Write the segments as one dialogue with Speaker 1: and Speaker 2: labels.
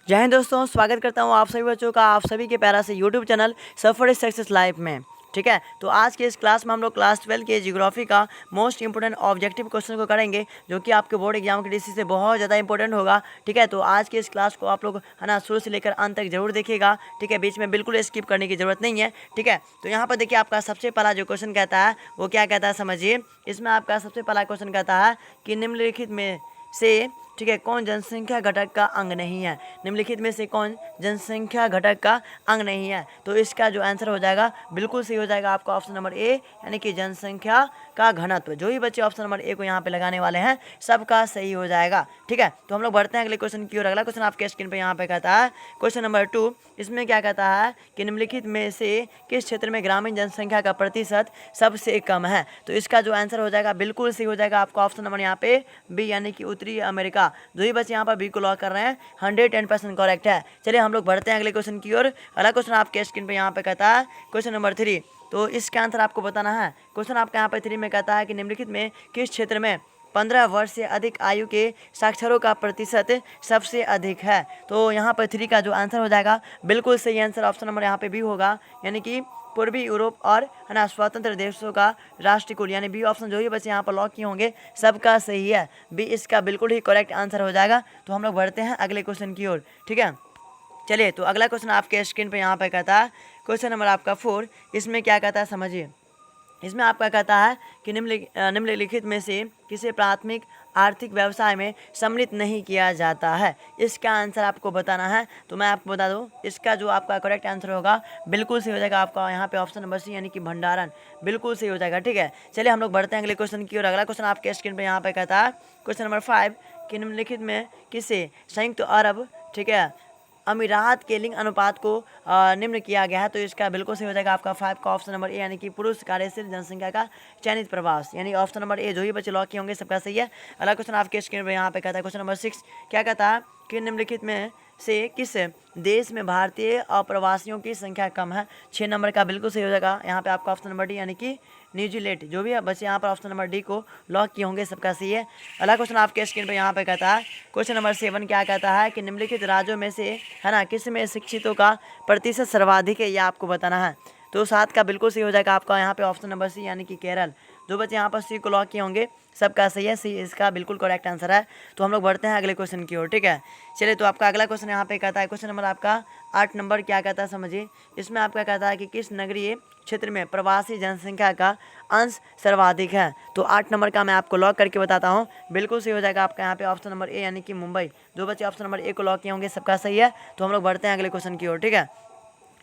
Speaker 1: जय हिंद दोस्तों, स्वागत करता हूँ आप सभी बच्चों का आप सभी के प्यारा से यूट्यूब चैनल सफर सक्सेस लाइफ में। ठीक है, तो आज के इस क्लास में हम लोग क्लास 12 के जियोग्राफी का मोस्ट इंपोर्टेंट ऑब्जेक्टिव क्वेश्चन को करेंगे, जो कि आपके बोर्ड एग्जाम की दृष्टि से बहुत ज़्यादा इंपॉर्टेंट होगा। ठीक है, तो आज के इस क्लास को आप लोग है ना शुरू से लेकर अंत तक जरूर देखिएगा। ठीक है, बीच में बिल्कुल स्किप करने की जरूरत नहीं है। ठीक है, तो यहाँ पर देखिए आपका सबसे पहला जो क्वेश्चन कहता है वो क्या कहता है समझिए। इसमें आपका सबसे पहला क्वेश्चन कहता है कि निम्नलिखित में से ठीक है कौन जनसंख्या घटक का अंग नहीं है। निम्नलिखित में से कौन जनसंख्या घटक का अंग नहीं है। तो इसका जो आंसर हो जाएगा बिल्कुल सही हो जाएगा आपका ऑप्शन नंबर ए, यानी कि जनसंख्या का घनत्व। जो भी बच्चे ऑप्शन नंबर ए को यहाँ पे लगाने वाले हैं सबका सही हो जाएगा। ठीक है, तो हम लोग बढ़ते हैं अगले क्वेश्चन की ओर। अगला क्वेश्चन आपके स्क्रीन पे यहाँ पे कहता है क्वेश्चन नंबर 2। इसमें क्या कहता है कि निम्नलिखित में से किस क्षेत्र में ग्रामीण जनसंख्या का प्रतिशत सबसे कम है। तो इसका जो आंसर हो जाएगा बिल्कुल सही हो जाएगा आपका ऑप्शन नंबर यहाँ पे बी, यानी कि उत्तरी अमेरिका। जो ही बच्चे यहाँ पर बी को लॉक कर रहे हैं 110% करेक्ट है। चलिए हम लोग बढ़ते हैं अगले क्वेश्चन की ओर। अगला क्वेश्चन आपके स्क्रीन पे यहाँ पे कहता है क्वेश्चन नंबर 3। तो इसका आंसर आपको बताना है। क्वेश्चन आपका यहाँ पे 3 में कहता है कि निम्नलिखित में किस क्षेत्र में 15 वर्ष से अधिक आयु के साक्षरों का प्रतिशत सबसे अधिक है। तो यहाँ पर 3 का जो आंसर हो जाएगा बिल्कुल सही आंसर ऑप्शन नंबर यहाँ पे बी होगा, यानी कि पूर्वी यूरोप और है ना स्वतंत्र देशों का राष्ट्रकुल, यानी बी ऑप्शन। जो ही बच्चे यहाँ पर लॉक किए होंगे सबका सही है, बी इसका बिल्कुल ही करेक्ट आंसर हो जाएगा। तो हम लोग बढ़ते हैं अगले क्वेश्चन की ओर। ठीक है, चलिए तो अगला क्वेश्चन आपके स्क्रीन पे यहाँ पे कहता है क्वेश्चन नंबर आपका 4। इसमें क्या कहता है समझिए। इसमें आपका कहता है कि निम्नलिखित में से किसी प्राथमिक आर्थिक व्यवसाय में सम्मिलित नहीं किया जाता है। इसका आंसर आपको बताना है। तो मैं आपको बता दूं, इसका जो आपका करेक्ट आंसर होगा बिल्कुल सही हो जाएगा आपका यहाँ पे ऑप्शन नंबर सी, यानी कि भंडारण। बिल्कुल सही हो जाएगा। ठीक है, चलिए हम लोग बढ़ते हैं अगले क्वेश्चन की ओर। अगला क्वेश्चन आपके स्क्रीन पर यहाँ पे कहता है क्वेश्चन नंबर 5 कि निम्नलिखित में किसे संयुक्त अरब ठीक है अमीरात के लिंग अनुपात को निम्न किया गया है। तो इसका बिल्कुल सही हो जाएगा आपका 5 का ऑप्शन नंबर ए, यानी कि पुरुष कार्यशील जनसंख्या का चयनित प्रवास, यानी ऑप्शन नंबर ए। जो ही बच्चे लॉक किए होंगे सबका सही है। अगला क्वेश्चन आपके स्क्रीन पर यहाँ पे कहता है क्वेश्चन नंबर 6। क्या कहता है कि निम्नलिखित में से किस देश में भारतीय अप्रवासियों की संख्या कम है। 6 नंबर का बिल्कुल सही हो जाएगा यहाँ पे आपका ऑप्शन नंबर डी, यानी कि न्यूजीलैंड। जो भी बच्चे यहाँ पर ऑप्शन नंबर डी को लॉक किए होंगे सबका सही है। अगला क्वेश्चन आपके स्क्रीन पर यहाँ पे कहता है क्वेश्चन नंबर 7। क्या कहता है कि निम्नलिखित राज्यों में से है ना किस में शिक्षितों का प्रतिशत सर्वाधिक है, यह आपको बताना है। तो 7 का बिल्कुल सही हो जाएगा आपका यहाँ पे ऑप्शन नंबर सी, यानी कि केरल। जो बच्चे यहाँ पर सी को लॉक किए होंगे सबका सही है, सी इसका बिल्कुल करेक्ट आंसर है। तो हम लोग बढ़ते हैं अगले क्वेश्चन की ओर। ठीक है, चलिए तो आपका अगला क्वेश्चन यहाँ पे कहता है क्वेश्चन नंबर आपका 8 नंबर। क्या कहता है समझिए। इसमें आपका कहता है कि किस नगरीय क्षेत्र में प्रवासी जनसंख्या का अंश सर्वाधिक है। तो 8 नंबर का मैं आपको लॉक करके बताता हूँ, बिल्कुल सही हो जाएगा आपका यहाँ पे ऑप्शन नंबर ए, यानी कि मुंबई। जो बच्चे ऑप्शन नंबर ए को लॉक किए होंगे सबका सही है। तो हम लोग बढ़ते हैं अगले क्वेश्चन की ओर। ठीक है,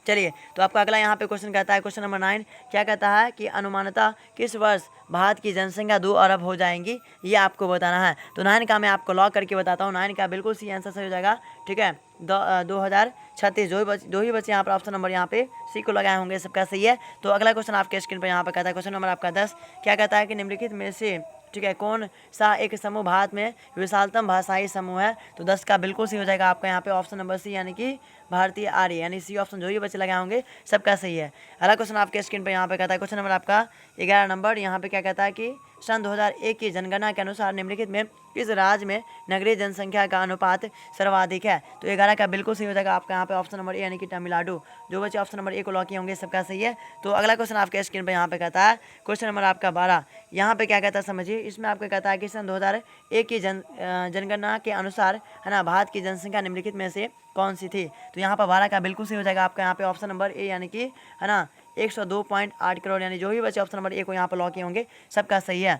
Speaker 1: चलिए तो आपका अगला यहाँ पे क्वेश्चन कहता है क्वेश्चन नंबर 9। क्या कहता है कि अनुमानतः किस वर्ष भारत की जनसंख्या 2 अरब हो जाएंगी, ये आपको बताना है। तो 9 का मैं आपको लॉक करके बताता हूँ। 9 का बिल्कुल सी आंसर सही हो जाएगा। ठीक है, 2036। जो ही बच्चे यहाँ पर ऑप्शन नंबर यहाँ पे सी को लगाए होंगे सबका सही है। तो अगला क्वेश्चन आपके स्क्रीन पर यहाँ पर कहता है क्वेश्चन नंबर आपका 10। क्या कहता है कि निम्नलिखित में से ठीक है कौन सा एक समूह भारत में विशालतम भाषाई समूह है। तो 10 का बिल्कुल सही हो जाएगा आपका यहाँ पे ऑप्शन नंबर सी, यानी कि भारतीय आर्य, यानी सी ऑप्शन। जो ही बच्चे लगाए होंगे सबका सही है। अगला क्वेश्चन आपके स्क्रीन पे यहाँ पे कहता है क्वेश्चन नंबर आपका 11 नंबर। यहाँ पे क्या कहता है कि सन 2001 की जनगणना के अनुसार निम्नलिखित में किस राज्य में नगरीय जनसंख्या का अनुपात सर्वाधिक है। तो 11 का बिल्कुल सही हो जाएगा आपका यहाँ पे ऑप्शन नंबर ए, यानी कि तमिलनाडु। जो बच्चे ऑप्शन नंबर ए को लॉक किए होंगे सबका सही है। तो अगला क्वेश्चन आपके स्क्रीन पर यहाँ पे कहता है क्वेश्चन नंबर आपका 12। यहाँ पे क्या कहता है समझिए। इसमें आपको कहता है कि सन 2001 की जनगणना के अनुसार है ना भारत की जनसंख्या निम्नलिखित में से कौन सी थी। तो यहाँ पर 12 का बिल्कुल सही हो जाएगा आपका यहाँ पे ऑप्शन नंबर ए, यानी कि है ना 102.8 करोड़, यानी जो भी बच्चे ऑप्शन नंबर ए को यहाँ पर लॉक किए होंगे सबका सही है।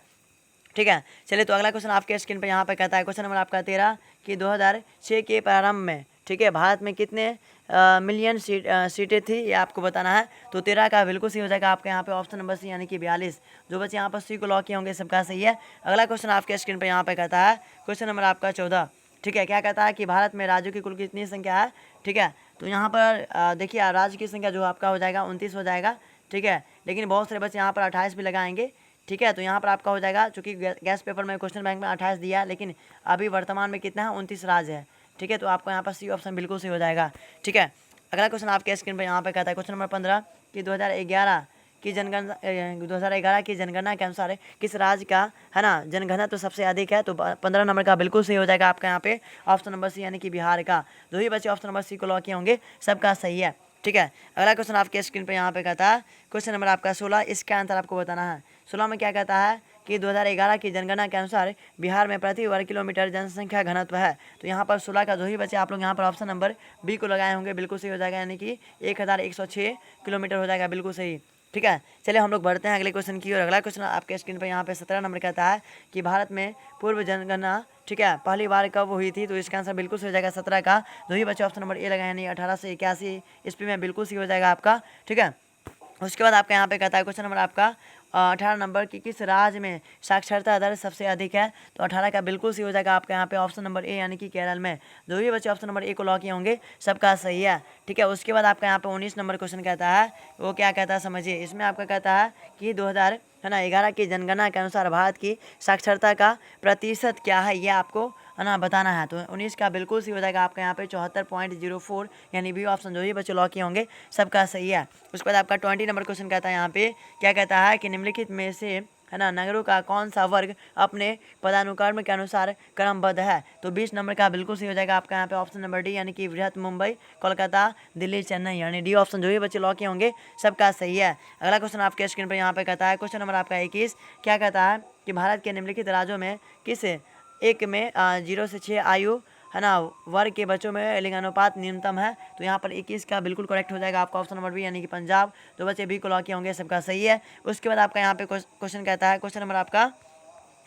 Speaker 1: ठीक है, चलिए तो अगला क्वेश्चन आपके स्क्रीन पर यहाँ पे कहता है क्वेश्चन नंबर आपका 13 कि 2006 के प्रारंभ में ठीक है भारत में कितने मिलियन सीटें थी, ये आपको बताना है। तो 13 का बिल्कुल सही हो जाएगा आपके यहाँ पे ऑप्शन नंबर सी, यानी कि 42। जो बच्चे यहाँ पर सी को लॉक किए होंगे सबका सही है। अगला क्वेश्चन आपके स्क्रीन पर यहाँ पे कहता है क्वेश्चन नंबर आपका 14। ठीक है, क्या कहता है कि भारत में राज्यों की कुल कितनी संख्या है। ठीक है, तो यहाँ पर देखिए राज्य की संख्या जो आपका हो जाएगा 29 हो जाएगा। ठीक है, लेकिन बहुत सारे बच्चे यहाँ पर 28 भी लगाएंगे। ठीक है, तो यहाँ पर आपका हो जाएगा, चूँकि गैस पेपर में क्वेश्चन बैंक में 28 दिया, लेकिन अभी वर्तमान में कितना है 29 राज्य है। ठीक है, तो आपको यहाँ पर सी ऑप्शन बिल्कुल सही हो जाएगा। ठीक है, अगला क्वेश्चन आपके स्क्रीन पर यहाँ पे कहता है क्वेश्चन नंबर 15 कि 2011 की जनगणना 2011 की जनगणना के अनुसार किस राज्य का है ना जनगणना तो सबसे अधिक है, तो 15 नंबर का बिल्कुल सही हो जाएगा आपका यहाँ पे ऑप्शन नंबर सी यानी कि बिहार का। जो ही बच्चे ऑप्शन नंबर सी को लॉक किए होंगे सबका सही है। ठीक है, अगला क्वेश्चन आपके स्क्रीन पे यहाँ पे कहता है क्वेश्चन नंबर आपका 16, इसका आंसर आपको बताना है। 16 में क्या कहता है कि 2011 की जनगणना के अनुसार बिहार में प्रति वर्ग किलोमीटर जनसंख्या घनत्व है। तो यहाँ पर 16 का जो ही बच्चे आप लोग यहाँ पर ऑप्शन नंबर बी को लगाए होंगे बिल्कुल सही हो जाएगा, यानी कि 1106 किलोमीटर हो जाएगा, बिल्कुल सही। ठीक है, चलिए हम लोग बढ़ते हैं अगले क्वेश्चन की ओर। अगला क्वेश्चन आपके स्क्रीन पर यहाँ पे 17 नंबर कहता है कि भारत में पूर्व जनगणना ठीक है पहली बार कब हुई थी। तो इसका आंसर बिल्कुल सही हो जाएगा 17 का। जो ही बच्चे ऑप्शन नंबर ए लगाए यानी 1881 ईस्वी में, बिल्कुल सही हो जाएगा आपका। ठीक है, उसके बाद आपका यहाँ पे कहता है क्वेश्चन नंबर आपका 18 नंबर की किस राज्य में साक्षरता दर सबसे अधिक है। तो 18 का बिल्कुल सही हो जाएगा आपका यहाँ पे ऑप्शन नंबर ए यानी कि केरल में। जो भी बच्चे ऑप्शन नंबर ए को लॉक किए होंगे सबका सही है। ठीक है, उसके बाद आपका यहाँ पे 19 नंबर क्वेश्चन कहता है, वो क्या कहता है समझिए। इसमें आपका कहता है कि 2011 की जनगणना के अनुसार भारत की साक्षरता का प्रतिशत क्या है, ये आपको है ना बताना है। तो 19 का बिल्कुल सही हो जाएगा आपका यहाँ पे 74.04 यानी बी ऑप्शन। जो ही बच्चे लॉक किए होंगे सबका सही है। उसके बाद आपका 20 नंबर क्वेश्चन कहता है यहाँ पे क्या कहता है कि निम्नलिखित में से है ना नगरों का कौन सा वर्ग अपने पदानुक्रम के अनुसार क्रमबद्ध है। तो 20 नंबर का बिल्कुल सही हो जाएगा आपका यहाँ पे ऑप्शन नंबर डी यानी कि बृहत मुंबई, कोलकाता, दिल्ली, चेन्नई, यानी डी ऑप्शन। जो ही बच्चे लॉक किए होंगे सबका सही है। अगला क्वेश्चन आपके स्क्रीन पर यहाँ पे कहता है क्वेश्चन नंबर आपका 21 क्या कहता है कि भारत के निम्नलिखित राज्यों में किस एक में 0 से 6 आयु है ना वर्ग के बच्चों में लिंगानुपात न्यूनतम है। तो यहाँ पर 21 का बिल्कुल करेक्ट हो जाएगा आपका ऑप्शन नंबर बी यानी कि पंजाब। तो बच्चे बी को लॉक किए होंगे सबका सही है। उसके बाद आपका यहाँ पे क्वेश्चन कहता है क्वेश्चन नंबर आपका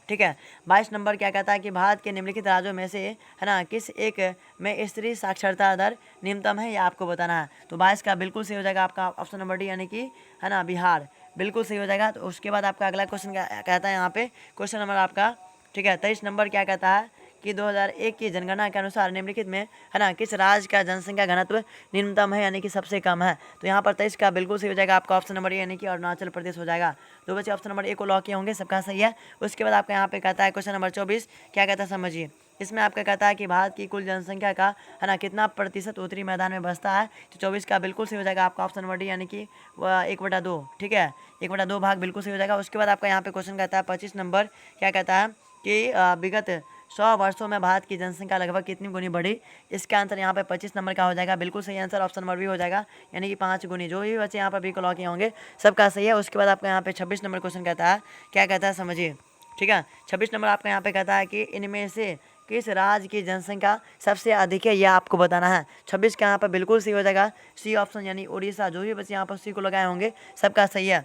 Speaker 1: ठीक है 22 नंबर क्या कहता है कि भारत के निम्नलिखित राज्यों में से है ना किस एक में स्त्री साक्षरता दर न्यूनतम है, यह आपको बताना है। तो 22 का बिल्कुल सही हो जाएगा आपका ऑप्शन नंबर डी यानी कि है ना बिहार, बिल्कुल सही हो जाएगा। तो उसके बाद आपका अगला क्वेश्चन कहता है यहाँ पे क्वेश्चन नंबर आपका ठीक है 23 नंबर क्या कहता है कि 2001 की जनगणना के अनुसार निम्नलिखित में है ना किस राज्य का जनसंख्या घनत्व न्यूनतम है यानी कि सबसे कम है। तो यहाँ पर 23 का बिल्कुल सही हो जाएगा आपका ऑप्शन नंबर ए यानी कि अरुणाचल प्रदेश हो जाएगा। तो बच्चे ऑप्शन नंबर ए को लॉक किए होंगे सबका सही है। उसके बाद आपका यहाँ पे कहता है क्वेश्चन नंबर 24 क्या कहता है समझिए। इसमें आपका कहता है कि भारत की कुल जनसंख्या का है ना कितना प्रतिशत उत्तरी मैदान में बसता है। तो 24 का बिल्कुल सही हो जाएगा आपका ऑप्शन नंबर डी यानी कि 1/2। ठीक है, 1/2 भाग बिल्कुल सही हो जाएगा। उसके बाद आपका यहाँ पे क्वेश्चन कहता है 25 नंबर क्या कहता है कि विगत 100 वर्षों में भारत की जनसंख्या लगभग कितनी गुनी बढ़ी। इसका आंसर यहाँ पे 25 नंबर का हो जाएगा, बिल्कुल सही आंसर ऑप्शन नंबर बी हो जाएगा यानी कि 5 गुनी। जो भी बच्चे यहाँ पर बी को लॉक किए होंगे सबका सही है। उसके बाद आपका यहाँ पे 26 नंबर क्वेश्चन कहता है क्या कहता है समझिए। ठीक है, 26 नंबर आपका यहाँ पे कहता है कि इनमें से किस राज्य की जनसंख्या सबसे अधिक है, यह आपको बताना है। 26 का यहाँ पर बिल्कुल सही हो जाएगा सी ऑप्शन यानी उड़ीसा। जो भी बच्चे यहाँ पर सी को लगाए होंगे सबका सही है।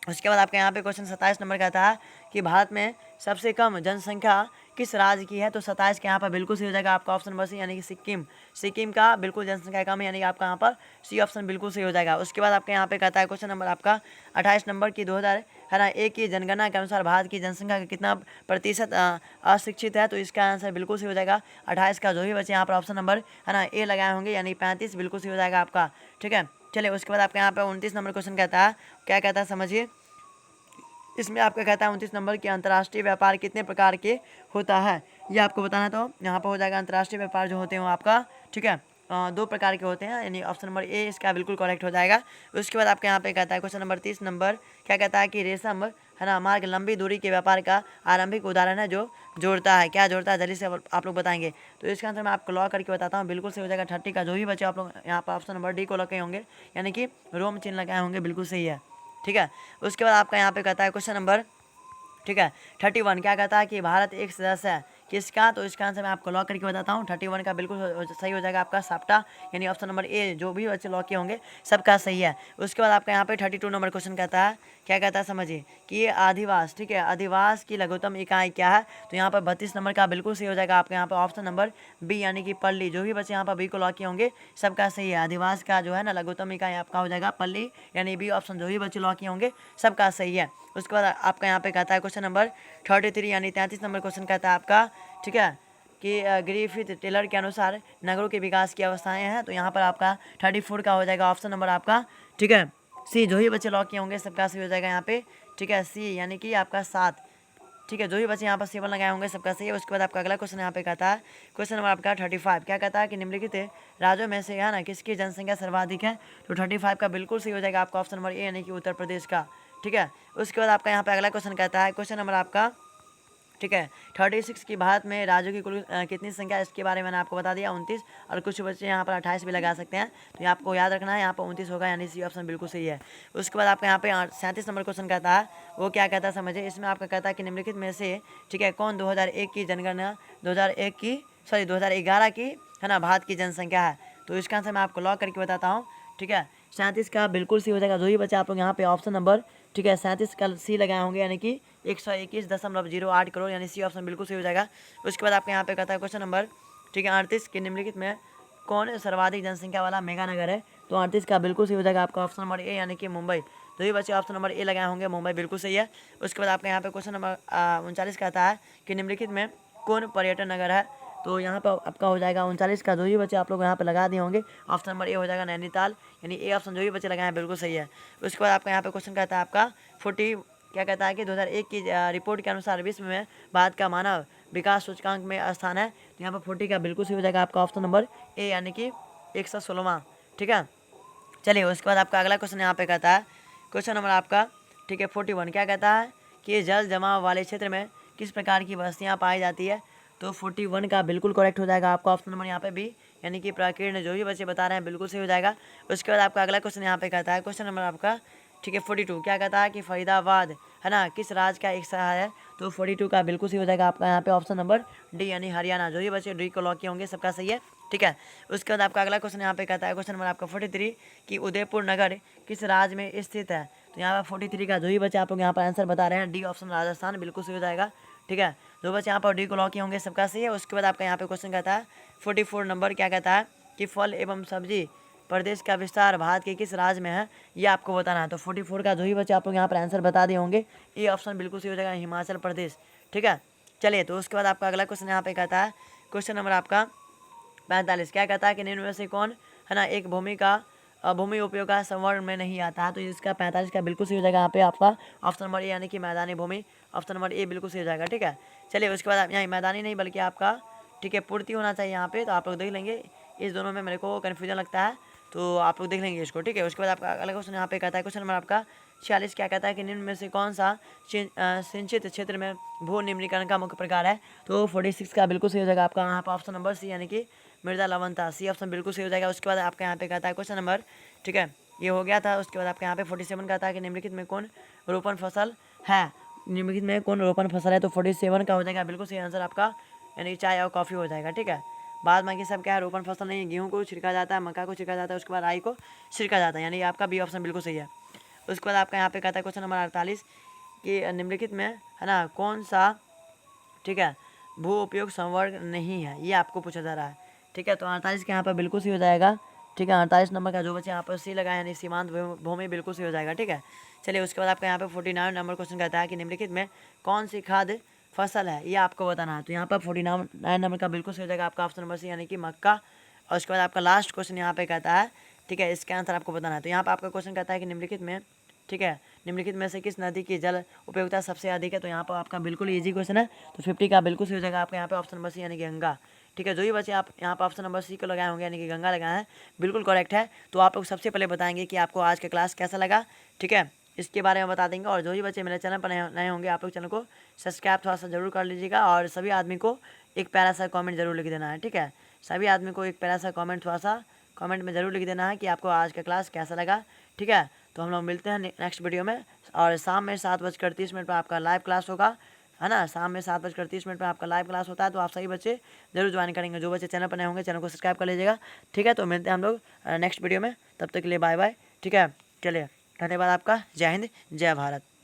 Speaker 1: उसके बाद आपके यहाँ पे क्वेश्चन 27 नंबर कहता है कि भारत में सबसे कम जनसंख्या किस राज्य की है। तो 27 के यहाँ पर बिल्कुल सही हो जाएगा आपका ऑप्शन नंबर सी यानी कि सिक्किम। सिक्किम का बिल्कुल जनसंख्या कम है यानी कि आपका यहाँ पर सी ऑप्शन बिल्कुल सही हो जाएगा। उसके बाद आपके यहाँ पे कहता है क्वेश्चन नंबर आपका 28 नंबर की 2001 की जनगणना के अनुसार भारत की जनसंख्या का कितना प्रतिशत अशिक्षित है। तो इसका आंसर बिल्कुल सही हो जाएगा 28 का। जो भी बच्चे यहाँ पर ऑप्शन नंबर है ना ए लगाए होंगे यानी 35 बिल्कुल सही हो जाएगा आपका। ठीक है, चलिए उसके बाद आपके यहाँ पे 29 नंबर क्वेश्चन कहता है क्या कहता है समझिए। इसमें आपका कहता है 29 नंबर के अंतर्राष्ट्रीय व्यापार कितने प्रकार के होता है, ये आपको बताना। तो यहाँ पर हो जाएगा अंतर्राष्ट्रीय व्यापार जो होते हैं वो आपका ठीक है 2 प्रकार के होते हैं यानी ऑप्शन नंबर ए इसका बिल्कुल करेक्ट हो जाएगा। उसके बाद आपके यहाँ पे कहता है क्वेश्चन नंबर 30 नंबर क्या कहता है कि रेशम है ना मार्ग लंबी दूरी के व्यापार का आरंभिक उदाहरण है जो जोड़ता है। क्या जोड़ता है जल्दी से आप लोग बताएंगे। तो इसका आंसर मैं आपको लॉक करके बताता हूँ, बिल्कुल सही हो जाएगा 30 का। जो भी बच्चे आप लोग यहाँ पर ऑप्शन नंबर डी को लगाए होंगे यानी कि रोम चिन्ह लगाए होंगे बिल्कुल सही है। ठीक है, उसके बाद आपका यहाँ पे कहता है क्वेश्चन नंबर ठीक है 31 क्या कहता है कि भारत एक सदस्य है किसका। तो इसका आंसर मैं आपको लॉक करके बताता हूँ। 31 का बिल्कुल सही हो जाएगा आपका साप्टा यानी ऑप्शन नंबर ए। जो भी बच्चे लॉक किए होंगे सबका सही है। उसके बाद आपका यहाँ पे 32 नंबर क्वेश्चन कहता है क्या कहता है समझिए कि ये अधिवास ठीक है अधिवास की लघुत्तम इकाई क्या है। तो यहाँ पर 32 नंबर का बिल्कुल सही हो जाएगा आपके यहाँ पर ऑप्शन नंबर बी यानी कि पल्ली। जो भी बच्चे यहाँ पर बी को लॉक किए होंगे सबका सही है। अधिवास का जो है ना लघुत्तम इकाई आपका हो जाएगा पल्ली यानी बी ऑप्शन। जो भी बच्चे लॉक किए होंगे सबका सही है। उसके बाद आपका यहाँ पे कहता है क्वेश्चन नंबर 33 यानी 33 नंबर क्वेश्चन कहता है आपका ठीक है कि ग्रिफिथ टेलर के अनुसार नगरों के विकास की अवस्थाएं हैं। तो यहाँ पर आपका 34 का हो जाएगा ऑप्शन नंबर आपका ठीक है सी। जो ही बच्चे लॉक किए होंगे सबका सही हो जाएगा यहाँ पे ठीक है सी यानी कि आपका 7। ठीक है, जो भी बच्चे यहाँ पर 7 लगाए होंगे सबका सही है। उसके बाद आपका अगला क्वेश्चन यहाँ पे कहता है, क्वेश्चन नंबर आपका 35 क्या कहता है कि निम्नलिखित राज्यों में से है ना किसकी जनसंख्या सर्वाधिक है। तो 35 का बिल्कुल सही हो जाएगा आपका ऑप्शन नंबर ए यानी कि उत्तर प्रदेश का। ठीक है, उसके बाद आपका यहाँ पे अगला क्वेश्चन कहता है, क्वेश्चन नंबर आपका ठीक है 36 की भारत में राज्यों की कुल कितनी संख्या, इसके बारे में मैंने आपको बता दिया 29, और कुछ बच्चे यहाँ पर 28 भी लगा सकते हैं। तो ये आपको याद रखना है, यहाँ पर 29 होगा यानी सी ऑप्शन बिल्कुल सही है। उसके बाद आपका यहाँ पे 37 नंबर क्वेश्चन कहता है, वो क्या कहता है समझिए। इसमें आपका कहता है कि निम्नलिखित में से ठीक है कौन 2001 की जनगणना 2011 की है ना भारत की जनसंख्या है। तो इसका आंसर मैं आपको लॉक करके बताता हूँ। ठीक है, 37 का बिल्कुल सी हो जाएगा। जो ही बच्चे आप लोग यहाँ पे ऑप्शन नंबर ठीक है 37 का सी लगाए होंगे यानी कि 121.08 करोड़ यानी सी ऑप्शन बिल्कुल सही हो जाएगा। उसके बाद आपके यहाँ पे कहता है क्वेश्चन नंबर ठीक है 38 के निम्नलिखित में कौन सर्वाधिक जनसंख्या वाला मेगा नगर है। तो 38 का बिल्कुल सही हो जाएगा आपका ऑप्शन नंबर ए यानी कि मुंबई। जो भी बच्चे ऑप्शन नंबर ए लगाए होंगे मुंबई बिल्कुल सही है। उसके बाद आपके यहाँ पे क्वेश्चन नंबर 39 कहता है कि निम्नलिखित में कौन पर्यटन नगर है। तो यहाँ पर आपका हो जाएगा 39 का। जो भी बच्चे आप लोग यहाँ पे लगा दिए होंगे ऑप्शन नंबर ए हो जाएगा नैनीताल यानी ए ऑप्शन जो भी बच्चे लगाए हैं बिल्कुल सही है। उसके बाद आपका यहाँ पे क्वेश्चन कहता है आपका 40 क्या कहता है कि 2001 की रिपोर्ट के अनुसार विश्व में भारत का मानव विकास सूचकांक में स्थान है। तो यहाँ पर 40 का बिल्कुल सही हो जाएगा आपका ऑप्शन नंबर ए यानी कि 116वां। ठीक है, चलिए उसके बाद आपका अगला क्वेश्चन यहाँ पे कहता है, क्वेश्चन नंबर आपका ठीक है 41 क्या कहता है कि जल जमाव वाले क्षेत्र में किस प्रकार की बस्तियाँ पाई जाती है। तो 41 का बिल्कुल करेक्ट हो जाएगा आपका ऑप्शन नंबर यहाँ पे बी यानी कि प्राकीर्ण। जो भी बच्चे बता रहे हैं बिल्कुल सही हो जाएगा। उसके बाद आपका अगला क्वेश्चन यहाँ पे कहता है, क्वेश्चन नंबर आपका ठीक है 42 क्या कहता है कि फरीदाबाद है ना किस राज्य का एक शहर है। तो 42 का बिल्कुल सही हो जाएगा आपका यहाँ पे ऑप्शन नंबर डी यानी हरियाणा। जो भी बच्चे डी को लॉक किए होंगे सबका सही है। ठीक है, उसके बाद आपका अगला क्वेश्चन यहाँ पे कहता है, क्वेश्चन नंबर आपका 43 कि उदयपुर नगर किस राज्य में स्थित है। तो यहाँ पर 43 का जो भी बच्चे आप लोग यहाँ पर आंसर बता रहे हैं डी ऑप्शन राजस्थान बिल्कुल सही हो जाएगा। ठीक है, जो बच्चे यहाँ पर डी को लॉक किए होंगे सबका सही है। उसके बाद आपका यहाँ पे क्वेश्चन कहता है 44 नंबर क्या कहता है कि फल एवं सब्जी प्रदेश का विस्तार भारत के किस राज्य में है, ये आपको बताना है। तो 44 का जो ही बच्चे आप लोग यहाँ पर आंसर बता दिए होंगे ये ऑप्शन बिल्कुल सही हो जाएगा हिमाचल प्रदेश। ठीक है, चलिए तो उसके बाद आपका अगला क्वेश्चन यहाँ पे कहता है, क्वेश्चन नंबर आपका 45 क्या कहता है कि निम्न में से कौन है ना एक भूमि उपयोग का संवर्ण में नहीं आता है। तो इसका 45 का बिल्कुल सही हो जाएगा यहाँ पे आपका ऑप्शन नंबर ए यानी कि मैदानी भूमि ऑप्शन नंबर ए बिल्कुल सही हो जाएगा। ठीक है, चलिए उसके बाद आप यहाँ मैदानी नहीं बल्कि आपका ठीक है पूर्ति होना चाहिए यहाँ पे। तो आप लोग देख लेंगे, इस दोनों में मेरे को कन्फ्यूजन लगता है तो आप लोग देख लेंगे इसको। ठीक है, उसके बाद आपका अगला क्वेश्चन यहाँ पे कहता है, क्वेश्चन नंबर आपका 46 क्या कहता है कि निम्न में से कौन सा सिंचित क्षेत्र में भू निम्नीकरण का मुख्य प्रकार है। तो 46 का बिल्कुल सही हो जाएगा आपका यहाँ पर ऑप्शन नंबर सी यानी कि मृदा लवणता सी ऑप्शन बिल्कुल सही हो जाएगा। उसके बाद आपका यहाँ पे कहता है क्वेश्चन नंबर ठीक है ये हो गया था। उसके बाद आपके यहाँ पे 47 कहता है कि निम्नलिखित में कौन रोपण फसल है। निम्नलिखित में कौन रोपण फसल है। तो 47 का हो जाएगा बिल्कुल सही आंसर आपका यानी कि चाय और कॉफ़ी हो जाएगा। ठीक है, बाद बाकी सब क्या है रोपण फसल नहीं, गेहूँ को छिड़का जाता है, मक्का को छिड़का जाता है, उसके बाद राई को छिड़का जाता है यानी आपका बी ऑप्शन बिल्कुल सही है। उसके बाद आपका यहाँ पे कहता है क्वेश्चन नंबर 48 कि निम्नलिखित में है ना कौन सा ठीक है भू उपयोग संवर्ग नहीं है, ये आपको पूछा जा रहा है। ठीक है, तो 48 के यहाँ पर बिल्कुल सही हो जाएगा। ठीक है, 48 नंबर का जो बच्चे यहाँ पर सी लगाए यानी सीमांत भूमि बिल्कुल सही हो जाएगा। ठीक है, चलिए उसके बाद आपका यहाँ पे 49 नंबर क्वेश्चन कहता है कि निम्नलिखित में कौन सी खाद्य फसल है, ये आपको बताना है। तो यहाँ पर 49 नंबर का बिल्कुल सही हो जाएगा आपका ऑप्शन नंबर सी यानी कि मक्का। और उसके बाद आपका लास्ट क्वेश्चन यहाँ पे कहता है ठीक है इसका आंसर आपको बताना है। तो यहाँ पर आपका क्वेश्चन कहता है कि निम्नलिखित में ठीक है निम्नलिखित में से किस नदी की जल उपयोगिता सबसे अधिक है। तो यहाँ पर आपका बिल्कुल इजी क्वेश्चन है। तो 50 का बिल्कुल सही हो जाएगा आपका यहाँ पे ऑप्शन नंबर सी यानी कि गंगा। ठीक है, जो भी बच्चे आप यहाँ पर ऑप्शन नंबर सी को लगाए होंगे यानी कि गंगा लगाए हैं बिल्कुल करेक्ट है। तो आप लोग सबसे पहले बताएंगे कि आपको आज का क्लास कैसा लगा। ठीक है, इसके बारे में बता देंगे। और जो भी बच्चे मेरे चैनल पर नए होंगे आप लोग चैनल को सब्सक्राइब थोड़ा सा जरूर कर लीजिएगा। और सभी आदमी को एक प्यारा सा कमेंट जरूर लिख देना है। ठीक है, सभी आदमी को एक प्यारा सा कमेंट थोड़ा सा कमेंट में ज़रूर लिख देना है कि आपको आज का क्लास कैसा लगा। ठीक है, तो हम लोग मिलते हैं नेक्स्ट वीडियो में। और शाम में 7:30 पर आपका लाइव क्लास होगा है ना। शाम में 7:30 पर आपका लाइव क्लास होता है। तो आप सभी बच्चे जरूर ज्वाइन करेंगे। जो बच्चे चैनल पर नए होंगे चैनल को सब्सक्राइब कर लीजिएगा। ठीक है, तो मिलते हैं हम लोग नेक्स्ट वीडियो में। तब तक के लिए बाय बाय। ठीक है, चलिए धन्यवाद आपका। जय हिंद जय भारत।